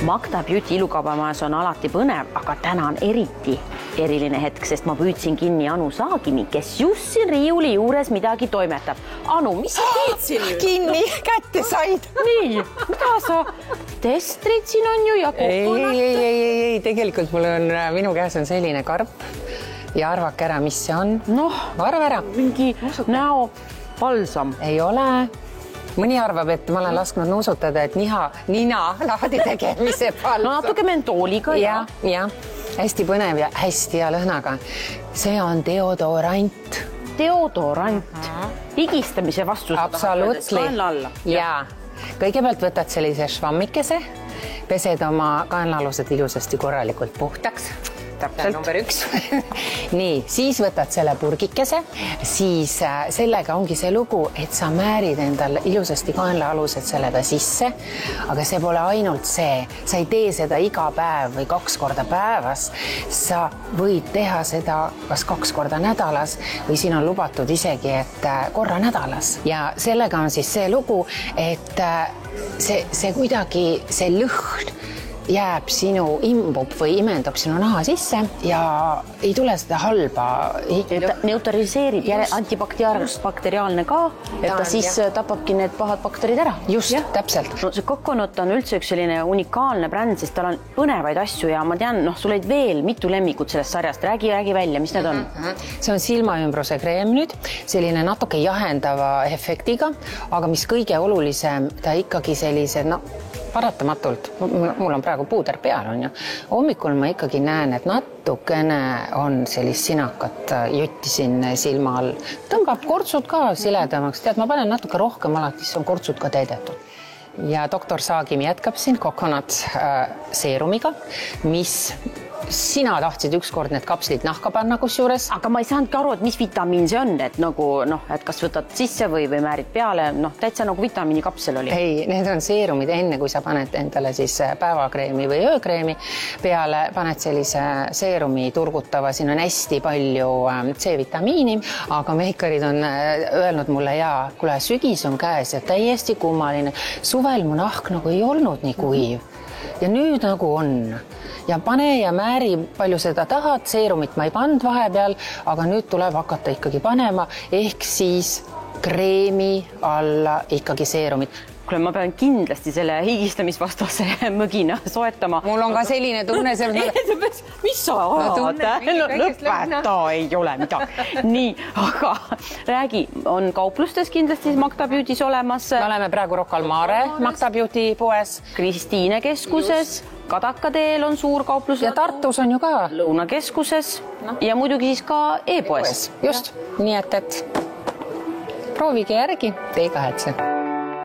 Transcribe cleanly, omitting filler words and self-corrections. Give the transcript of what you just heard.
Magda Beauty ilukaubamajas on alati põnev, aga täna on eriti eriline hetk, sest ma püüdsin kinni Anu Saagimi, kes just siin riiuli juures midagi toimetab. Anu, mis sa teed siin nüüd? Kinni, kätte said. Nii, mida sa testrid siin on ju ja kokonat? Ei, tegelikult minu käes on selline karp ja arvake ära, mis see on. Noh, arva ära. Mingi näo palsam. Ei ole. Mõni arvab, et ma olen lasknud nuusutada, et nina laadi tegemise palsam. No natuke mentooliga. Ja, hästi põnev ja hästi hea lõhnaga. See on deodorant. Deodorant. Higistamise vastu. Absoluutli. Ja kõigepealt võtad sellise švammikese, pesed oma kaenlaalused ilusasti korralikult puhtaks. Täpselt. Number 1. Nii, siis võtad selle purgikese, siis sellega ongi see lugu, et sa määrid endal ilusasti kaenlaalused sellega sisse, aga see pole ainult see. Sa ei tee seda iga päev või 2 korda päevas. Sa võid teha seda kas 2 korda nädalas või siin on lubatud isegi, et korra nädalas. Ja sellega on siis see lugu, et see kuidagi, see lõhn jääb imbub või imendab sinu naha sisse ja ei tule seda halba. Neutraliseerib antibakteriaalne ka, et ta siis tapabki need pahad bakterid ära. Just, täpselt. No see Coconut on üldse üks selline unikaalne bränd, sest tal on põnevaid asju ja ma tean, sul olid veel mitu lemmikut sellest sarjast. Räägi välja, mis need on? See on silmaümbruse kreem nüüd, selline natuke jahendava efektiga, aga mis kõige olulisem, ta ikkagi sellised, paratamatult, mul on praegu puuder peal, on ju. Hommikul ma ikkagi näen, et natukene on sellist sinakat jutti siin silma all. Tõmbab kortsud ka siledamaks. Tead, ma panen natuke rohkem alati, siis on kortsud ka täidetud. Ja doktor Saagim jätkab siin Coconut seerumiga, mis sina tahtsid ükskord need kapslid nahka panna kusjuures. Aga ma ei saanudki aru, et mis vitamiin see on, et et kas võtad sisse või määrid peale, täitsa nagu vitamiini kapsel oli. Ei, need on seerumid enne, kui sa paned endale siis päevakreemi või öökreemi peale, paned sellise seerumi turgutava, siin on hästi palju C-vitamiini, aga meikarid on öelnud mulle, kuule, sügis on käes ja täiesti kummaline. Suvel mu nahk nagu ei olnud nii kuiv ja nüüd nagu on. Ja pane ja määri, palju seda tahad, seerumit ma ei pannud vahepeal, aga nüüd tuleb hakata ikkagi panema, ehk siis kreemi alla ikkagi seerumit. Kuule, ma pean kindlasti selle higistamisvastase mõgina soetama. Mul on ka selline tunne. Mis sa ajad? Lõpeta, ei ole midagi. Nii, aga räägi, on kauplustes kindlasti Magda Beauty's olemas. Me oleme praegu Rocca al Mare Magda Beauty poes. Kristiine keskuses. Kadakateel on suur kauplus. Ja Tartus on ju ka. Lõunakeskuses ja muidugi siis ka e-poes. Just, nii et proovige järgi, te ei kahetse.